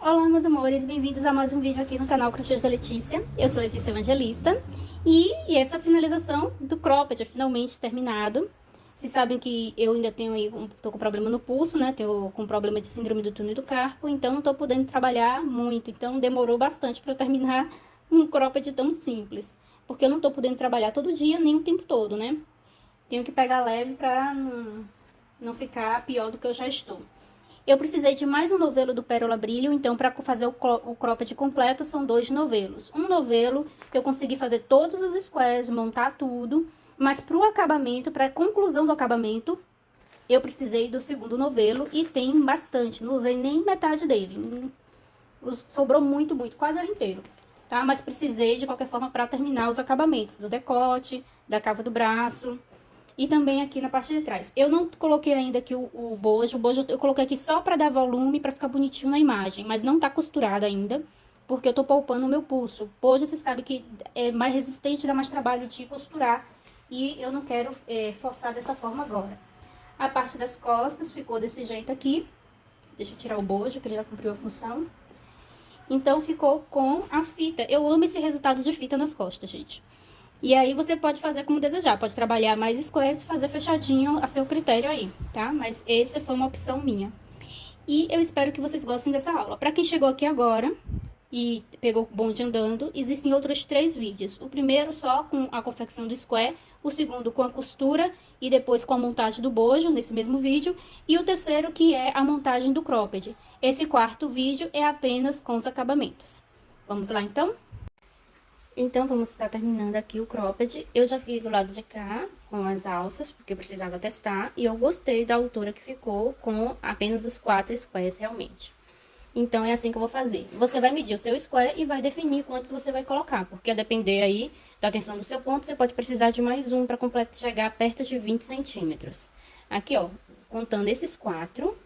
Olá, meus amores, bem-vindos a mais um vídeo aqui no canal Crochês da Letícia. Eu sou Letícia Evangelista e essa finalização do cropped é finalmente terminado. Vocês sabem que eu ainda tenho aí, tô com problema no pulso, né? Tô com problema de síndrome do túnel do carpo, então não tô podendo trabalhar muito. Então demorou bastante para terminar um cropped tão simples, porque eu não tô podendo trabalhar todo dia, nem o tempo todo, né? Tenho que pegar leve para não ficar pior do que eu já estou. Eu precisei de mais um novelo do Pérola Brilho, então para fazer o cropped completo são 2 novelos. Um novelo eu consegui fazer todos os squares, montar tudo, mas para o acabamento, para a conclusão do acabamento, eu precisei do segundo novelo e tem bastante, não usei nem metade dele, sobrou muito, quase ele inteiro, tá? Mas precisei de qualquer forma para terminar os acabamentos do decote, da cava do braço. E também aqui na parte de trás. Eu não coloquei ainda aqui o bojo. O bojo eu coloquei aqui só pra dar volume, pra ficar bonitinho na imagem. Mas não tá costurado ainda, porque eu tô poupando o meu pulso. Bojo, você sabe que é mais resistente, dá mais trabalho de costurar. E eu não quero forçar dessa forma agora. A parte das costas ficou desse jeito aqui. Deixa eu tirar o bojo, que ele já cumpriu a função. Então, ficou com a fita. Eu amo esse resultado de fita nas costas, gente. E aí você pode fazer como desejar, pode trabalhar mais squares e fazer fechadinho a seu critério aí, tá? Mas essa foi uma opção minha. E eu espero que vocês gostem dessa aula. Pra quem chegou aqui agora e pegou o bonde andando, existem outros 3 vídeos. O primeiro só com a confecção do square, o segundo com a costura e depois com a montagem do bojo, nesse mesmo vídeo. E o terceiro que é a montagem do cropped. Esse quarto vídeo é apenas com os acabamentos. Vamos lá então? Então, vamos estar terminando aqui o cropped. Eu já fiz o lado de cá com as alças, porque eu precisava testar. E eu gostei da altura que ficou com apenas os 4 squares realmente. Então, é assim que eu vou fazer. Você vai medir o seu square e vai definir quantos você vai colocar. Porque a depender aí da tensão do seu ponto, você pode precisar de mais um para chegar perto de 20 centímetros. Aqui, ó, contando esses 4,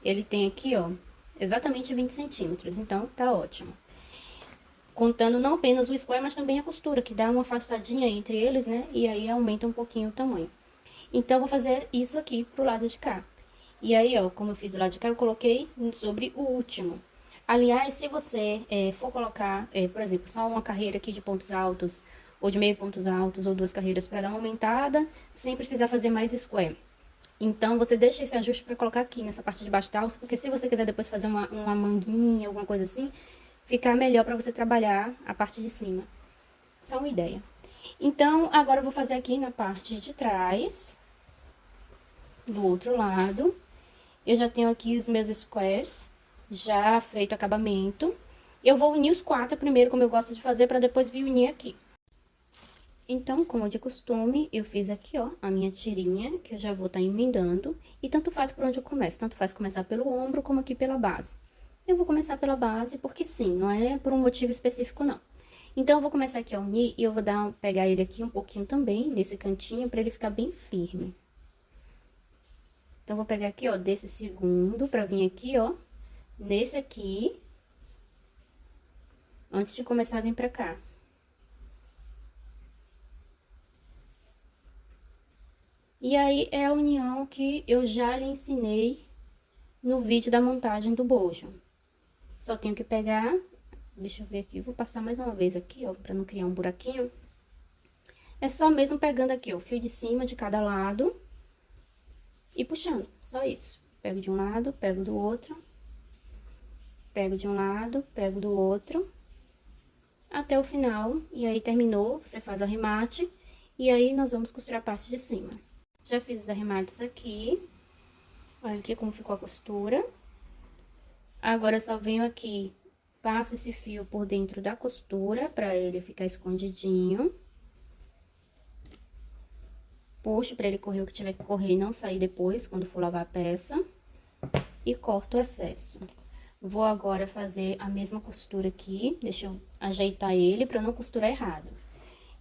ele tem aqui, ó, exatamente 20 centímetros. Então, tá ótimo. Contando não apenas o square, mas também a costura, que dá uma afastadinha entre eles, né? E aí aumenta um pouquinho o tamanho. Então, eu vou fazer isso aqui pro lado de cá. E aí, ó, como eu fiz o lado de cá, eu coloquei sobre o último. Aliás, se você for colocar, por exemplo, só uma carreira aqui de pontos altos, ou de meio pontos altos, ou 2 carreiras para dar uma aumentada, sem precisar fazer mais square. Então, você deixa esse ajuste para colocar aqui nessa parte de baixo da alça, porque se você quiser depois fazer uma manguinha, alguma coisa assim, ficar melhor para você trabalhar a parte de cima. Só uma ideia. Então, agora eu vou fazer aqui na parte de trás, do outro lado. Eu já tenho aqui os meus squares, já feito acabamento. Eu vou unir os 4 primeiro, como eu gosto de fazer, para depois vir unir aqui. Então, como de costume, eu fiz aqui, ó, a minha tirinha, que eu já vou estar emendando. E tanto faz por onde eu começo, tanto faz começar pelo ombro, como aqui pela base. Eu vou começar pela base, porque sim, não é por um motivo específico, não. Então, eu vou começar aqui a unir e eu vou pegar ele aqui um pouquinho também, nesse cantinho, pra ele ficar bem firme. Então, eu vou pegar aqui, ó, desse segundo, pra vir aqui, ó, nesse aqui, antes de começar a vir pra cá. E aí, é a união que eu já lhe ensinei no vídeo da montagem do bojo. Só tenho que pegar, deixa eu ver aqui, vou passar mais uma vez aqui, ó, pra não criar um buraquinho. É só mesmo pegando aqui, ó, o fio de cima de cada lado e puxando, só isso. Pego de um lado, pego do outro, pego de um lado, pego do outro, até o final. E aí, terminou, você faz o arremate e aí nós vamos costurar a parte de cima. Já fiz os arremates aqui, olha aqui como ficou a costura. Agora, eu só venho aqui, passo esse fio por dentro da costura, pra ele ficar escondidinho. Puxo pra ele correr o que tiver que correr e não sair depois, quando for lavar a peça. E corto o excesso. Vou agora fazer a mesma costura aqui, deixa eu ajeitar ele pra não costurar errado.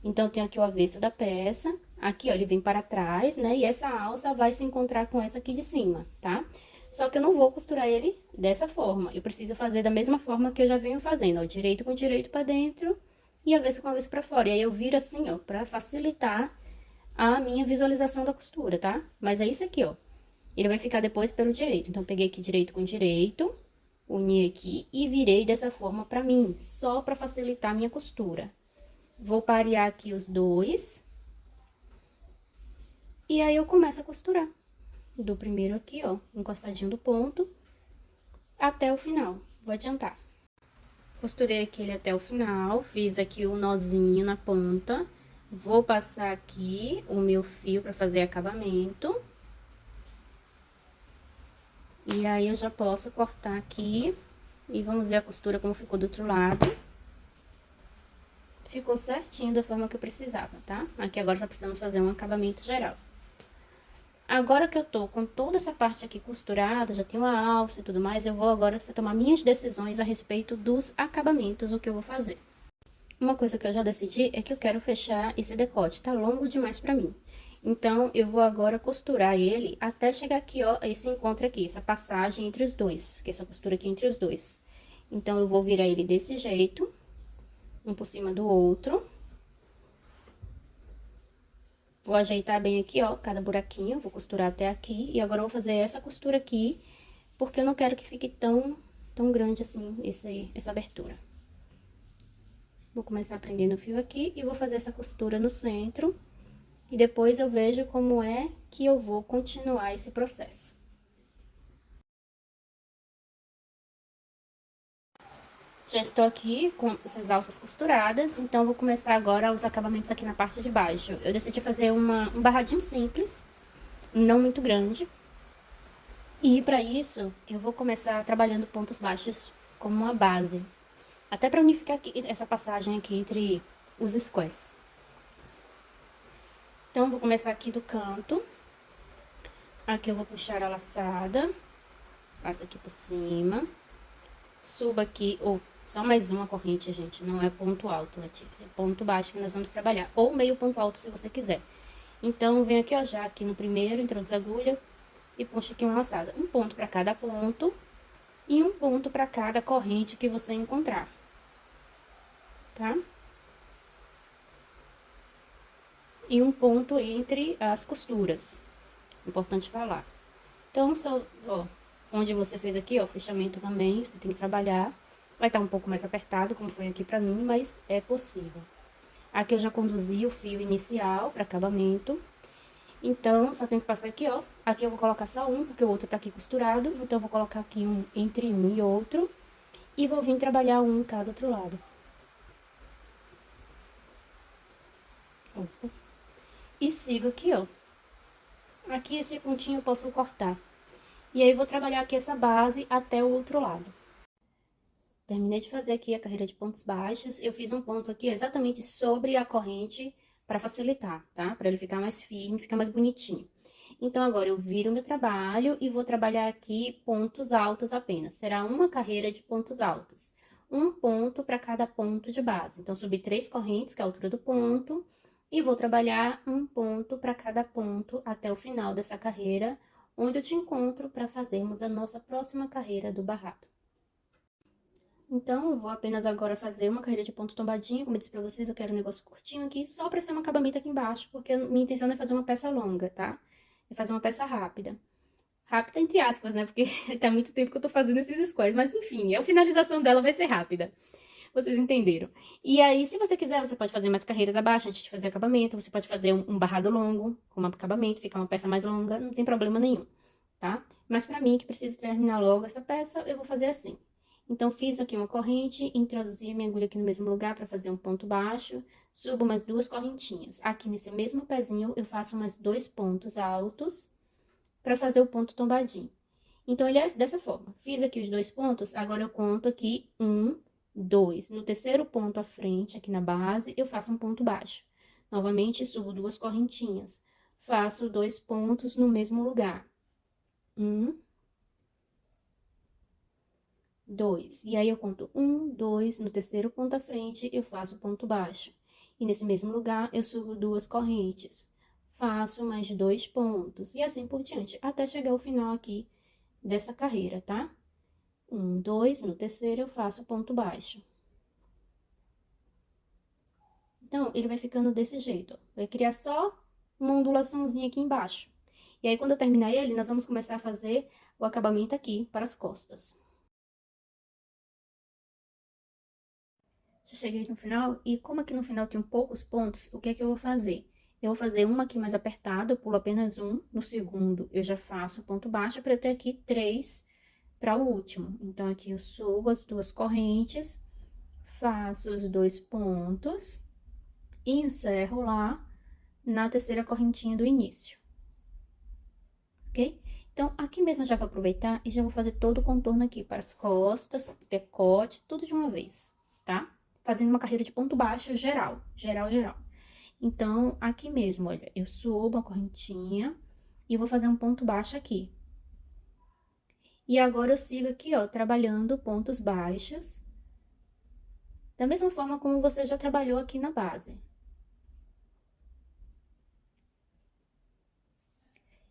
Então, eu tenho aqui o avesso da peça, aqui, ó, ele vem para trás, né? E essa alça vai se encontrar com essa aqui de cima, tá? Só que eu não vou costurar ele dessa forma. Eu preciso fazer da mesma forma que eu já venho fazendo, ó. Direito com direito pra dentro e avesso com avesso pra fora. E aí, eu viro assim, ó, pra facilitar a minha visualização da costura, tá? Mas é isso aqui, ó. Ele vai ficar depois pelo direito. Então, eu peguei aqui direito com direito, uni aqui e virei dessa forma pra mim, só pra facilitar a minha costura. Vou parear aqui os dois. E aí, eu começo a costurar. Do primeiro aqui, ó, encostadinho do ponto, até o final. Vou adiantar. Costurei aquele até o final, fiz aqui um nozinho na ponta. Vou passar aqui o meu fio pra fazer acabamento. E aí, eu já posso cortar aqui. E vamos ver a costura como ficou do outro lado. Ficou certinho da forma que eu precisava, tá? Aqui agora só precisamos fazer um acabamento geral. Agora que eu tô com toda essa parte aqui costurada, já tenho a alça e tudo mais, eu vou agora tomar minhas decisões a respeito dos acabamentos, o que eu vou fazer. Uma coisa que eu já decidi é que eu quero fechar esse decote, tá longo demais pra mim. Então, eu vou agora costurar ele até chegar aqui, ó, esse encontro aqui, essa passagem entre os dois, que é essa costura aqui entre os dois. Então, eu vou virar ele desse jeito, um por cima do outro. Vou ajeitar bem aqui, ó, cada buraquinho, vou costurar até aqui. E agora eu vou fazer essa costura aqui, porque eu não quero que fique tão grande assim, essa abertura. Vou começar prendendo o fio aqui e vou fazer essa costura no centro. E depois eu vejo como é que eu vou continuar esse processo. Já estou aqui com essas alças costuradas, então vou começar agora os acabamentos aqui na parte de baixo. Eu decidi fazer um barradinho simples, não muito grande. E para isso, eu vou começar trabalhando pontos baixos como uma base. Até para unificar aqui, essa passagem aqui entre os squares. Então, vou começar aqui do canto. Aqui eu vou puxar a laçada. Passo aqui por cima. Subo aqui, ou só mais uma corrente, gente. Não é ponto alto, Letícia. É ponto baixo que nós vamos trabalhar. Ou meio ponto alto, se você quiser. Então, venho aqui, ó, já aqui no primeiro, introduz a agulha. E puxa aqui uma laçada. Um ponto para cada ponto. E um ponto para cada corrente que você encontrar. Tá? E um ponto entre as costuras. Importante falar. Então, ó, onde você fez aqui, ó, fechamento também, você tem que trabalhar. Vai estar um pouco mais apertado, como foi aqui pra mim, mas é possível. Aqui eu já conduzi o fio inicial para acabamento. Então, só tem que passar aqui, ó. Aqui eu vou colocar só um, porque o outro tá aqui costurado. Então, eu vou colocar aqui um entre um e outro. E vou vir trabalhar um em cada outro lado. Opa. E sigo aqui, ó. Aqui esse pontinho eu posso cortar. E aí, vou trabalhar aqui essa base até o outro lado. Terminei de fazer aqui a carreira de pontos baixos. Eu fiz um ponto aqui exatamente sobre a corrente para facilitar, tá? Para ele ficar mais firme, ficar mais bonitinho. Então, agora eu viro meu trabalho e vou trabalhar aqui pontos altos apenas. Será uma carreira de pontos altos. Um ponto para cada ponto de base. Então, subi 3 correntes, que é a altura do ponto, e vou trabalhar um ponto para cada ponto até o final dessa carreira, onde eu te encontro para fazermos a nossa próxima carreira do barrado. Então, eu vou apenas agora fazer uma carreira de ponto tombadinho. Como eu disse pra vocês, eu quero um negócio curtinho aqui, só pra ser um acabamento aqui embaixo, porque minha intenção não é fazer uma peça longa, tá? É fazer uma peça rápida. Rápida entre aspas, né? Porque tá muito tempo que eu tô fazendo esses squares, mas enfim, a finalização dela vai ser rápida. Vocês entenderam. E aí, se você quiser, você pode fazer mais carreiras abaixo antes de fazer acabamento. Você pode fazer um barrado longo, como acabamento, ficar uma peça mais longa, não tem problema nenhum, tá? Mas pra mim, que preciso terminar logo essa peça, eu vou fazer assim. Então, fiz aqui uma corrente, introduzi a minha agulha aqui no mesmo lugar para fazer um ponto baixo, subo mais 2 correntinhas. Aqui nesse mesmo pezinho, eu faço mais 2 pontos altos para fazer o ponto tombadinho. Então, ele é dessa forma. Fiz aqui os 2 pontos, agora eu conto aqui 1, 2. No terceiro ponto à frente, aqui na base, eu faço um ponto baixo. Novamente, subo 2 correntinhas. Faço 2 pontos no mesmo lugar. 1, 2. E aí, eu conto 1, 2, no terceiro ponto à frente, eu faço ponto baixo. E nesse mesmo lugar, eu subo 2 correntes. Faço mais 2 pontos. E assim por diante, até chegar ao final aqui dessa carreira, tá? 1, 2, no terceiro, eu faço ponto baixo. Então, ele vai ficando desse jeito, ó. Vai criar só uma ondulaçãozinha aqui embaixo. E aí, quando eu terminar ele, nós vamos começar a fazer o acabamento aqui para as costas. Já cheguei no final e como aqui no final tem poucos pontos, o que é que eu vou fazer? Eu vou fazer uma aqui mais apertada, eu pulo apenas um. No segundo, eu já faço ponto baixo para eu ter aqui 3 para o último. Então, aqui eu subo as 2 correntes, faço os 2 pontos e encerro lá na terceira correntinha do início. Ok? Então, aqui mesmo eu já vou aproveitar e já vou fazer todo o contorno aqui para as costas, decote, tudo de uma vez, tá? Fazendo uma carreira de ponto baixo geral, geral. Então, aqui mesmo, olha, eu subo a correntinha e vou fazer um ponto baixo aqui. E agora eu sigo aqui, ó, trabalhando pontos baixos, da mesma forma como você já trabalhou aqui na base.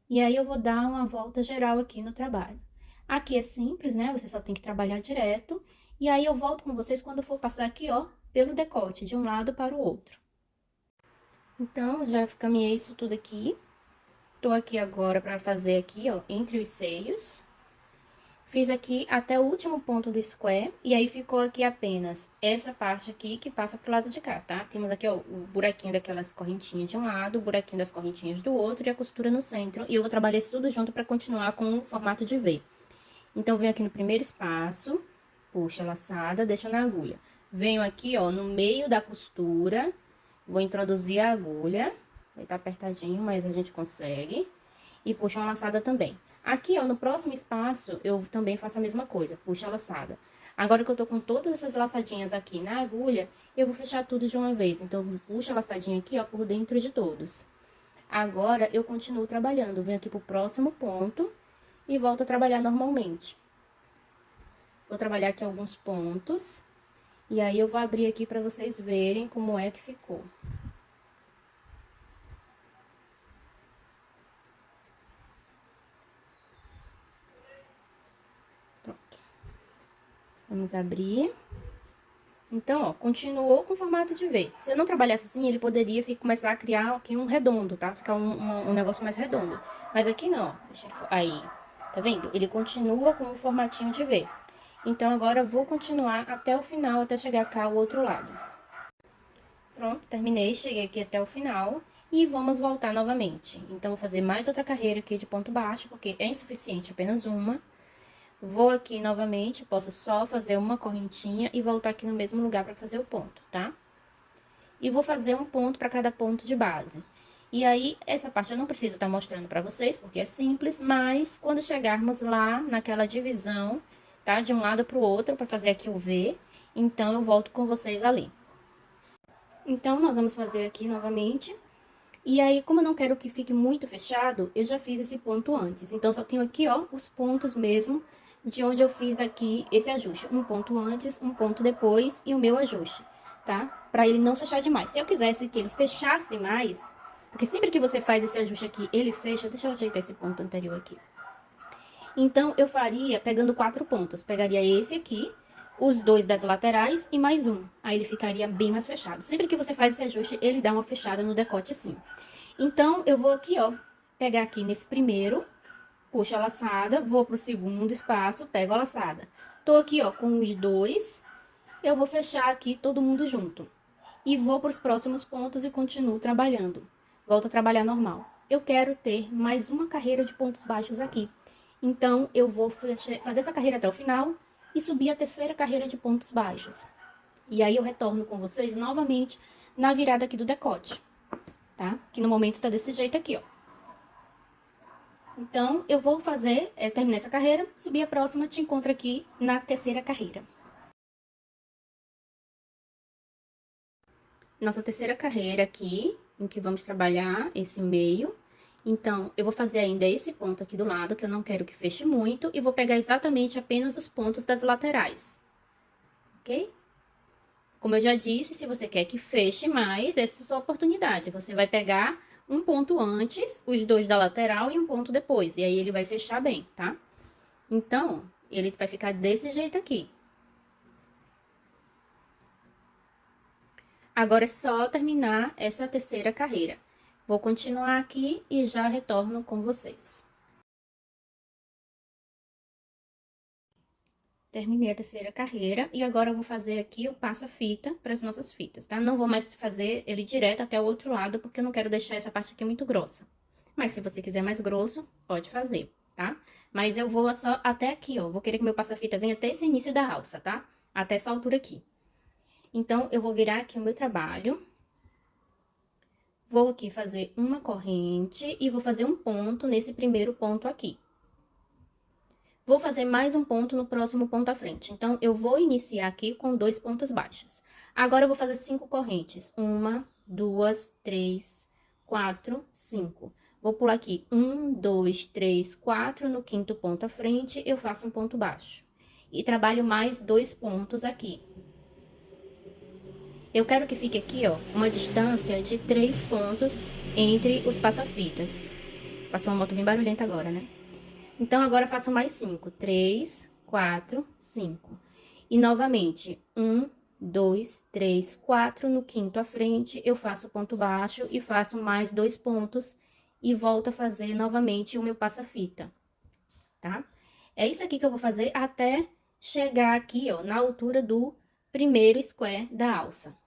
E aí, eu vou dar uma volta geral aqui no trabalho. Aqui é simples, né? Você só tem que trabalhar direto. E aí, eu volto com vocês quando eu for passar aqui, ó, pelo decote, de um lado para o outro. Então, já caminhei isso tudo aqui. Tô aqui agora pra fazer aqui, ó, entre os seios. Fiz aqui até o último ponto do square, e aí ficou aqui apenas essa parte aqui que passa pro lado de cá, tá? Temos aqui, ó, o buraquinho daquelas correntinhas de um lado, o buraquinho das correntinhas do outro e a costura no centro. E eu vou trabalhar isso tudo junto pra continuar com o formato de V. Então, venho aqui no primeiro espaço, puxo a laçada, deixo na agulha. Venho aqui, ó, no meio da costura, vou introduzir a agulha. Vai estar apertadinho, mas a gente consegue. E puxo uma laçada também. Aqui, ó, no próximo espaço, eu também faço a mesma coisa, puxo a laçada. Agora que eu tô com todas essas laçadinhas aqui na agulha, eu vou fechar tudo de uma vez. Então, puxo a laçadinha aqui, ó, por dentro de todos. Agora, eu continuo trabalhando. Venho aqui pro próximo ponto e volto a trabalhar normalmente. Vou trabalhar aqui alguns pontos. E aí, eu vou abrir aqui pra vocês verem como é que ficou. Vamos abrir. Então, ó, continuou com o formato de V. Se eu não trabalhasse assim, ele poderia começar a criar aqui um redondo, tá? Ficar um negócio mais redondo. Mas aqui não, ó. Aí, tá vendo? Ele continua com o formatinho de V. Então, agora eu vou continuar até o final, até chegar cá ao outro lado. Pronto, terminei, cheguei aqui até o final. E vamos voltar novamente. Então, vou fazer mais outra carreira aqui de ponto baixo, porque é insuficiente apenas uma. Vou aqui novamente, posso só fazer uma correntinha e voltar aqui no mesmo lugar para fazer o ponto, tá? E vou fazer um ponto para cada ponto de base. E aí, essa parte eu não preciso estar mostrando para vocês, porque é simples, mas quando chegarmos lá naquela divisão, tá? De um lado para o outro, para fazer aqui o V, então eu volto com vocês ali. Então, nós vamos fazer aqui novamente. E aí, como eu não quero que fique muito fechado, eu já fiz esse ponto antes. Então, só tenho aqui, ó, os pontos mesmo de onde eu fiz aqui esse ajuste. Um ponto antes, um ponto depois e o meu ajuste, tá? Pra ele não fechar demais. Se eu quisesse que ele fechasse mais, porque sempre que você faz esse ajuste aqui, ele fecha. Deixa eu ajeitar esse ponto anterior aqui. Então, eu faria pegando 4 pontos. Pegaria esse aqui, os 2 das laterais e mais um. Aí, ele ficaria bem mais fechado. Sempre que você faz esse ajuste, ele dá uma fechada no decote assim. Então, eu vou aqui, ó, pegar aqui nesse primeiro, puxo a laçada, vou pro segundo espaço, pego a laçada. Tô aqui, ó, com os 2, eu vou fechar aqui todo mundo junto. E vou pros próximos pontos e continuo trabalhando. Volto a trabalhar normal. Eu quero ter mais uma carreira de pontos baixos aqui. Então, eu vou fazer essa carreira até o final e subir a terceira carreira de pontos baixos. E aí, eu retorno com vocês novamente na virada aqui do decote, tá? Que no momento tá desse jeito aqui, ó. Então, eu vou fazer, terminar essa carreira, subir a próxima, te encontro aqui na terceira carreira. Nossa terceira carreira aqui, em que vamos trabalhar esse meio. Então, eu vou fazer ainda esse ponto aqui do lado, que eu não quero que feche muito, e vou pegar exatamente apenas os pontos das laterais, ok? Como eu já disse, se você quer que feche mais, essa é a sua oportunidade. Você vai pegar um ponto antes, os 2 da lateral e um ponto depois. E aí, ele vai fechar bem, tá? Então, ele vai ficar desse jeito aqui. Agora, é só terminar essa terceira carreira. Vou continuar aqui e já retorno com vocês. terminei a terceira carreira e agora eu vou fazer aqui o passa-fita para as nossas fitas, tá? Não vou mais fazer ele direto até o outro lado, porque eu não quero deixar essa parte aqui muito grossa. Mas se você quiser mais grosso, pode fazer, tá? Mas eu vou só até aqui, ó. Vou querer que meu passa-fita venha até esse início da alça, tá? Até essa altura aqui. Então, eu vou virar aqui o meu trabalho. Vou aqui fazer uma corrente e vou fazer um ponto nesse primeiro ponto aqui. Vou fazer mais um ponto no próximo ponto à frente. Então, eu vou iniciar aqui com 2 pontos baixos. Agora, eu vou fazer 5 correntes. 1, 2, 3, 4, 5. Vou pular aqui 1, 2, 3, 4. No quinto ponto à frente, eu faço um ponto baixo. E trabalho mais 2 pontos aqui. Eu quero que fique aqui, ó, uma distância de 3 pontos entre os passa-fitas. Passou uma moto bem barulhenta agora, né? Então, agora eu faço mais 5. 3, 4, 5. E, novamente, 1, 2, 3, 4. No quinto à frente, eu faço ponto baixo e faço mais 2 pontos. E volto a fazer novamente o meu passa-fita, tá? É isso aqui que eu vou fazer até chegar aqui, ó, na altura do primeiro square da alça.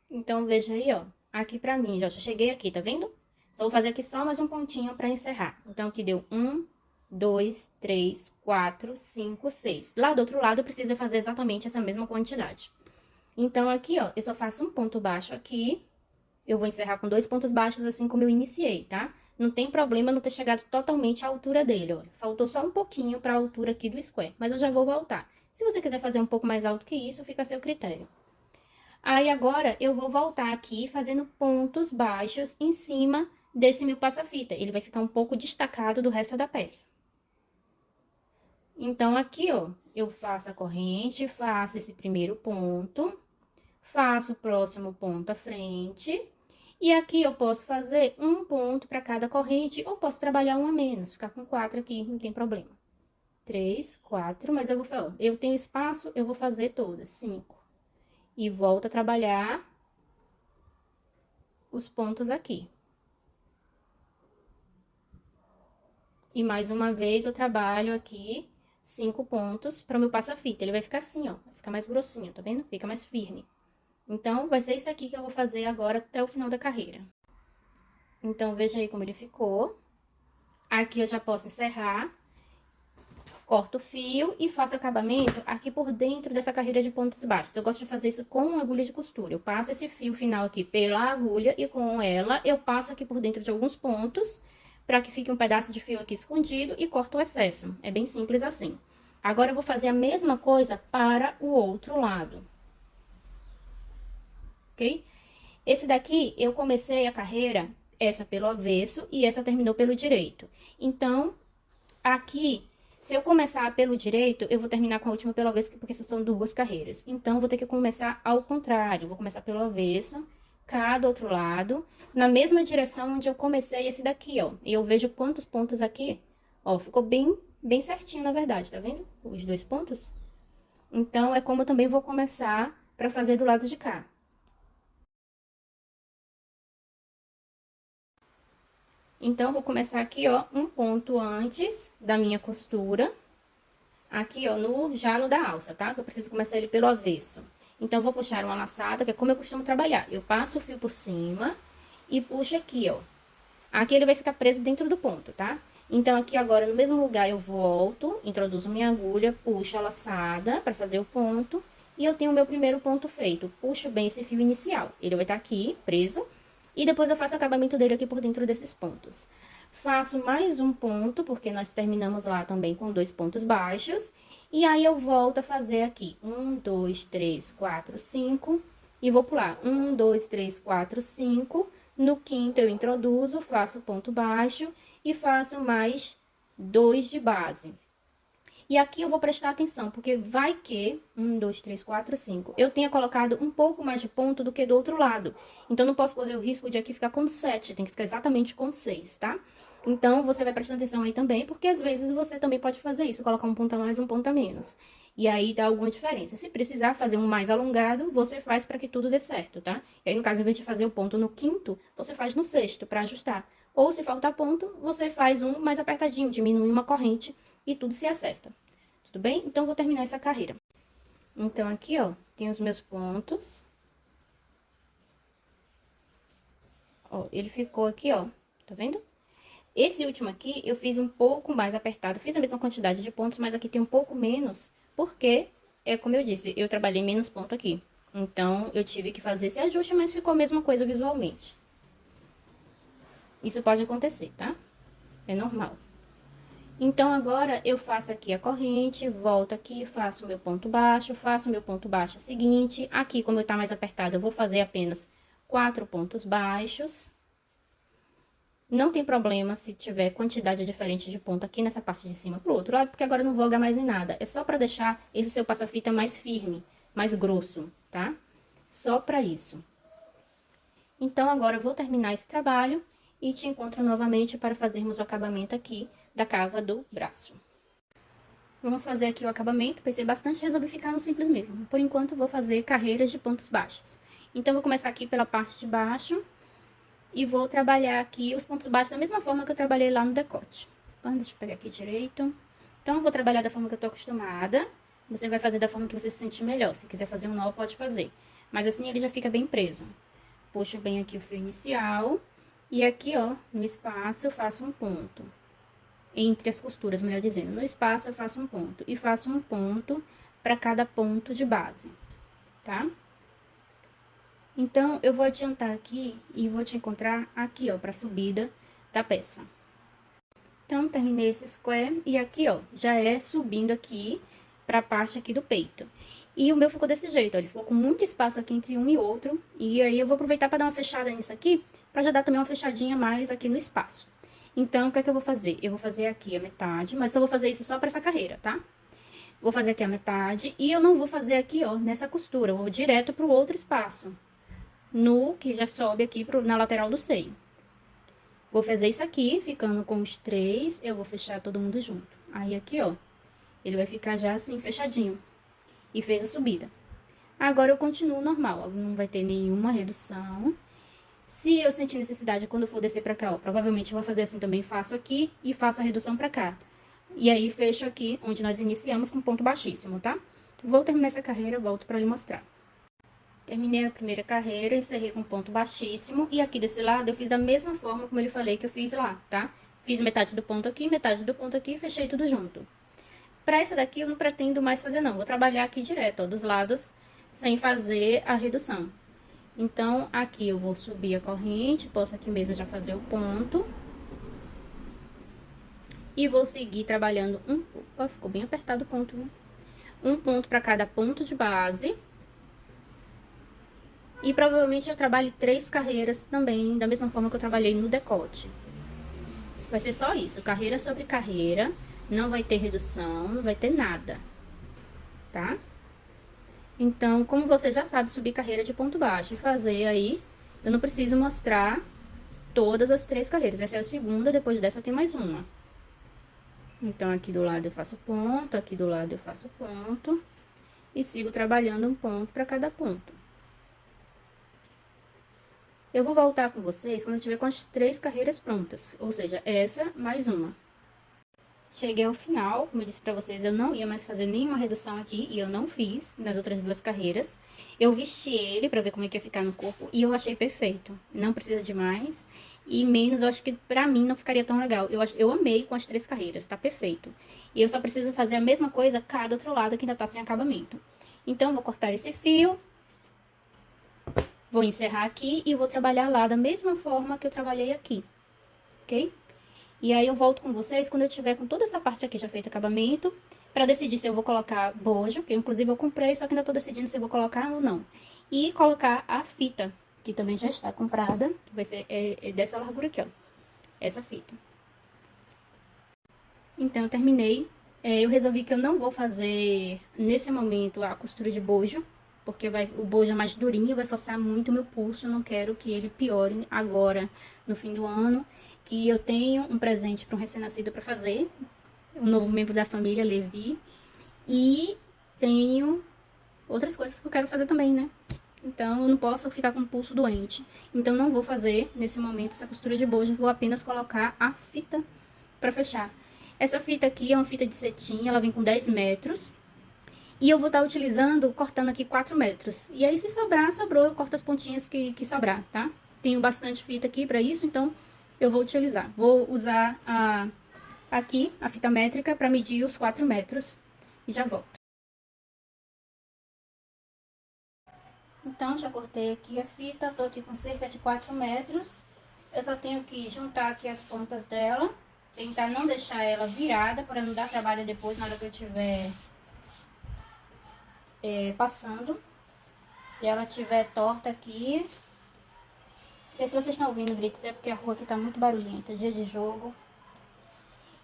Então, veja aí, ó, aqui pra mim, já cheguei aqui, tá vendo? Só vou fazer aqui só mais um pontinho pra encerrar. Então, aqui deu 1, 2, 3, 4, 5, 6. Lá do outro lado, precisa fazer exatamente essa mesma quantidade. Então, aqui, ó, eu só faço um ponto baixo aqui. Eu vou encerrar com 2 pontos baixos, assim como eu iniciei, tá? Não tem problema não ter chegado totalmente à altura dele, ó. Faltou só um pouquinho pra altura aqui do square, mas eu já vou voltar. Se você quiser fazer um pouco mais alto que isso, fica a seu critério. Aí, agora, eu vou voltar aqui fazendo pontos baixos em cima desse meu passa-fita. Ele vai ficar um pouco destacado do resto da peça. Então, aqui, ó, eu faço a corrente, faço esse primeiro ponto, faço o próximo ponto à frente. E aqui eu posso fazer um ponto para cada corrente, ou posso trabalhar um a menos, ficar com 4 aqui, não tem problema. 3, 4, mas eu vou, ó, eu tenho espaço, eu vou fazer todas, 5. E volto a trabalhar os pontos aqui. E mais uma vez eu trabalho aqui 5 pontos para o meu passa-fita. Ele vai ficar assim, ó, vai ficar mais grossinho, tá vendo? Fica mais firme. Então, vai ser isso aqui que eu vou fazer agora até o final da carreira. Então, veja aí como ele ficou. Aqui eu já posso encerrar. Corto o fio e faço acabamento aqui por dentro dessa carreira de pontos baixos. Eu gosto de fazer isso com uma agulha de costura. Eu passo esse fio final aqui pela agulha e com ela eu passo aqui por dentro de alguns pontos para que fique um pedaço de fio aqui escondido e corto o excesso. É bem simples assim. Agora, eu vou fazer a mesma coisa para o outro lado. Ok? Esse daqui, eu comecei a carreira, essa pelo avesso e essa terminou pelo direito. Então, aqui, se eu começar pelo direito, eu vou terminar com a última pelo avesso, porque são 2 carreiras. Então, vou ter que começar ao contrário. Vou começar pelo avesso, cá do outro lado, na mesma direção onde eu comecei esse daqui, ó. E eu vejo quantos pontos aqui, ó, ficou bem certinho, na verdade, tá vendo? Os 2 pontos. Então, é como eu também vou começar pra fazer do lado de cá. Então, vou começar aqui, ó, um ponto antes da minha costura. Aqui, ó, já no da alça, tá? Que eu preciso começar ele pelo avesso. Então, vou puxar uma laçada, que é como eu costumo trabalhar. Eu passo o fio por cima e puxo aqui, ó. Aqui ele vai ficar preso dentro do ponto, tá? Então, aqui agora, no mesmo lugar, eu volto, introduzo minha agulha, puxo a laçada pra fazer o ponto. E eu tenho o meu primeiro ponto feito. Puxo bem esse fio inicial. Ele vai estar aqui, preso. E depois eu faço o acabamento dele aqui por dentro desses pontos. Faço mais um ponto, porque nós terminamos lá também com 2 pontos baixos. E aí, eu volto a fazer aqui 1, 2, 3, 4, 5. E vou pular 1, 2, 3, 4, 5. No quinto, eu introduzo, faço ponto baixo e faço mais 2 de base. E aqui eu vou prestar atenção, porque vai que 1, 2, 3, 4, 5, eu tenha colocado um pouco mais de ponto do que do outro lado. Então, não posso correr o risco de aqui ficar com 7, tem que ficar exatamente com 6, tá? Então, você vai prestando atenção aí também, porque às vezes você também pode fazer isso, colocar um ponto a mais, um ponto a menos. E aí, dá alguma diferença. Se precisar fazer um mais alongado, você faz para que tudo dê certo, tá? E aí, no caso, em vez de fazer o ponto no quinto, você faz no sexto, para ajustar. Ou, se faltar ponto, você faz um mais apertadinho, diminui uma corrente e tudo se acerta. tudo bem? Então, vou terminar essa carreira. Então, aqui, ó, tem os meus pontos. Ó, ele ficou aqui, ó, tá vendo? Esse último aqui, eu fiz um pouco mais apertado. Fiz a mesma quantidade de pontos, mas aqui tem um pouco menos, porque, como eu disse, eu trabalhei menos ponto aqui. Então, eu tive que fazer esse ajuste, mas ficou a mesma coisa visualmente. Isso pode acontecer, tá? É normal. Então, agora, eu faço aqui a corrente, volto aqui, faço o meu ponto baixo, faço o meu ponto baixo seguinte. Aqui, como tá mais apertado, eu vou fazer apenas 4 pontos baixos. Não tem problema se tiver quantidade diferente de ponto aqui nessa parte de cima pro outro lado, porque agora eu não vou algar mais em nada. É só pra deixar esse seu passa-fita mais firme, mais grosso, tá? Só pra isso. Então, agora eu vou terminar esse trabalho e te encontro novamente para fazermos o acabamento aqui da cava do braço. Vamos fazer aqui o acabamento, pensei bastante, resolvi ficar no simples mesmo. Por enquanto, vou fazer carreiras de pontos baixos. Então, vou começar aqui pela parte de baixo. E vou trabalhar aqui os pontos baixos da mesma forma que eu trabalhei lá no decote. Então, deixa eu pegar aqui direito. Então, eu vou trabalhar da forma que eu tô acostumada. Você vai fazer da forma que você se sentir melhor. Se quiser fazer um nó, pode fazer. Mas assim ele já fica bem preso. Puxo bem aqui o fio inicial. E aqui, ó, no espaço eu faço um ponto. Entre as costuras, melhor dizendo. No espaço eu faço um ponto. E faço um ponto para cada ponto de base, tá? Então, eu vou adiantar aqui e vou te encontrar aqui, ó, pra subida da peça. Então, terminei esse square e aqui, ó, já é subindo aqui pra parte aqui do peito. E o meu ficou desse jeito, ó, ele ficou com muito espaço aqui entre um e outro. E aí, eu vou aproveitar pra dar uma fechada nisso aqui, pra já dar também uma fechadinha mais aqui no espaço. Então, o que é que eu vou fazer? Eu vou fazer aqui a metade, mas eu vou fazer isso só pra essa carreira, tá? Vou fazer aqui a metade e eu não vou fazer aqui, ó, nessa costura, eu vou direto pro outro espaço. No que já sobe aqui na lateral do seio. Vou fazer isso aqui, ficando com os 3, eu vou fechar todo mundo junto. Aí, aqui, ó, ele vai ficar já assim, fechadinho. E fez a subida. Agora, eu continuo normal, não vai ter nenhuma redução. Se eu sentir necessidade, quando eu for descer pra cá, ó, provavelmente eu vou fazer assim também, faço aqui e faço a redução pra cá. E aí, fecho aqui, onde nós iniciamos com ponto baixíssimo, tá? Vou terminar essa carreira, volto pra lhe mostrar. Terminei a primeira carreira, encerrei com ponto baixíssimo. E aqui desse lado eu fiz da mesma forma como eu falei que eu fiz lá, tá? Fiz metade do ponto aqui, metade do ponto aqui e fechei tudo junto. Pra essa daqui eu não pretendo mais fazer não, vou trabalhar aqui direto, ó, dos lados, sem fazer a redução. Então, aqui eu vou subir a corrente, posso aqui mesmo já fazer o ponto. E vou seguir trabalhando ó, ficou bem apertado o ponto, viu? Um ponto pra cada ponto de base. E provavelmente eu trabalhe 3 carreiras também, da mesma forma que eu trabalhei no decote. Vai ser só isso, carreira sobre carreira, não vai ter redução, não vai ter nada, tá? Então, como você já sabe subir carreira de ponto baixo e fazer aí, eu não preciso mostrar todas as 3 carreiras. Essa é a segunda, depois dessa tem mais uma. Então, aqui do lado eu faço ponto, aqui do lado eu faço ponto. E sigo trabalhando um ponto para cada ponto. Eu vou voltar com vocês quando eu tiver com as 3 carreiras prontas, ou seja, essa mais uma. Cheguei ao final, como eu disse pra vocês, eu não ia mais fazer nenhuma redução aqui, e eu não fiz nas outras 2 carreiras. Eu vesti ele pra ver como é que ia ficar no corpo, e eu achei perfeito. Não precisa de mais, e menos eu acho que pra mim não ficaria tão legal. Eu amei com as 3 carreiras, tá perfeito. E eu só preciso fazer a mesma coisa cada outro lado que ainda tá sem acabamento. Então, eu vou cortar esse fio. Vou encerrar aqui e vou trabalhar lá da mesma forma que eu trabalhei aqui, ok? E aí eu volto com vocês quando eu tiver com toda essa parte aqui já feito acabamento, pra decidir se eu vou colocar bojo, que inclusive eu comprei, só que ainda tô decidindo se eu vou colocar ou não. E colocar a fita, que também já está comprada, que vai ser dessa largura aqui, ó, essa fita. Então, eu terminei. Eu resolvi que eu não vou fazer, nesse momento, a costura de bojo, porque o bojo é mais durinho, vai forçar muito o meu pulso, eu não quero que ele piore agora, no fim do ano, que eu tenho um presente para um recém-nascido para fazer, um novo membro da família, Levi, e tenho outras coisas que eu quero fazer também, né? Então, eu não posso ficar com o pulso doente. Então, não vou fazer, nesse momento, essa costura de bojo, vou apenas colocar a fita para fechar. Essa fita aqui é uma fita de cetim, ela vem com 10 metros. E eu vou estar utilizando, cortando aqui 4 metros. E aí, se sobrar, sobrou, eu corto as pontinhas que sobrar, tá? Tenho bastante fita aqui pra isso, então eu vou utilizar. Vou usar aqui a fita métrica pra medir os 4 metros e já volto. Então, já cortei aqui a fita, tô aqui com cerca de 4 metros. Eu só tenho que juntar aqui as pontas dela, tentar não deixar ela virada, para não dar trabalho depois na hora que eu tiver passando. Se ela tiver torta aqui, não sei se vocês estão ouvindo gritos, é porque a rua aqui tá muito barulhenta, dia de jogo.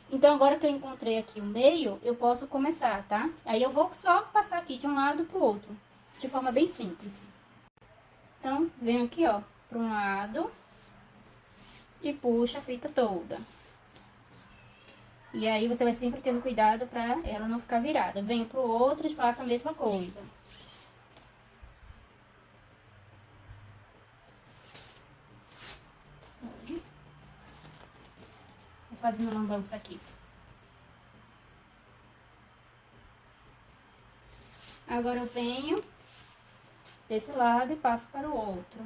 Então, agora que eu encontrei aqui o meio, eu posso começar, tá? Aí eu vou só passar aqui de um lado pro outro, de forma bem simples. Então, venho aqui, ó, para um lado e puxo a fita toda. E aí, você vai sempre tendo cuidado pra ela não ficar virada. Venho pro outro e faço a mesma coisa. Vou fazer uma lambança aqui. Agora eu venho desse lado e passo para o outro.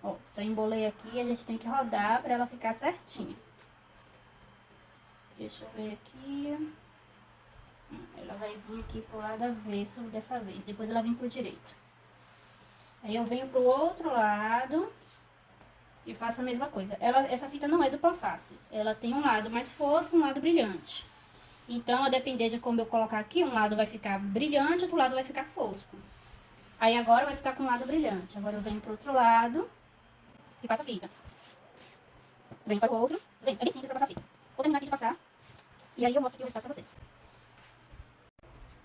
Ó, já embolei aqui, a gente tem que rodar para ela ficar certinha. Deixa eu ver aqui. Ela vai vir aqui pro lado avesso dessa vez, depois ela vem pro direito. Aí eu venho pro outro lado e faço a mesma coisa. Essa fita não é dupla face, ela tem um lado mais fosco e um lado brilhante. Então, a depender de como eu colocar aqui, um lado vai ficar brilhante, outro lado vai ficar fosco. Aí agora vai ficar com o lado brilhante. Agora eu venho pro outro lado e passo a fita. Venho para o outro, é bem simples pra passar a fita. Vou terminar aqui de passar e aí eu mostro aqui o resultado pra vocês.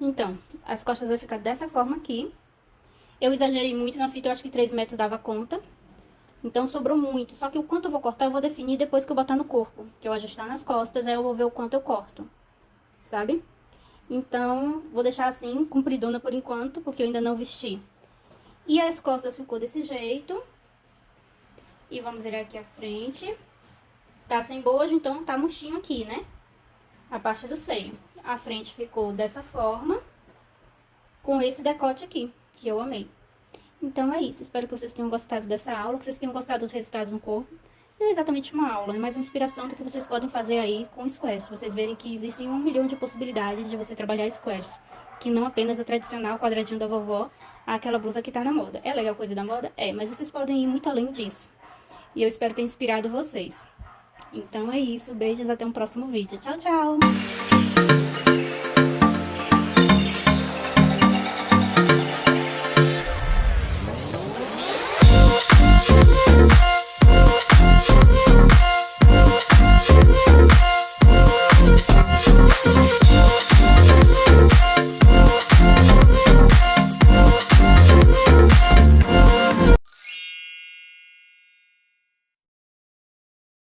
Então, as costas vai ficar dessa forma aqui. Eu exagerei muito na fita, eu acho que 3 metros dava conta. Então, sobrou muito. Só que o quanto eu vou cortar, eu vou definir depois que eu botar no corpo. Que eu ajustar nas costas, aí eu vou ver o quanto eu corto. Sabe? Então, vou deixar assim, compridona por enquanto, porque eu ainda não vesti. E as costas ficou desse jeito. E vamos virar aqui a frente. Tá sem bojo, então tá murchinho aqui, né? A parte do seio. A frente ficou dessa forma, com esse decote aqui, que eu amei. Então é isso, espero que vocês tenham gostado dessa aula, que vocês tenham gostado dos resultados no corpo. Não é exatamente uma aula, é mais uma inspiração do que vocês podem fazer aí com squares. Vocês verem que existem 1 milhão de possibilidades de você trabalhar squares, que não apenas a tradicional quadradinho da vovó, aquela blusa que tá na moda. É legal coisa da moda? É, mas vocês podem ir muito além disso. E eu espero ter inspirado vocês. Então é isso, beijos, até um próximo vídeo. Tchau, tchau!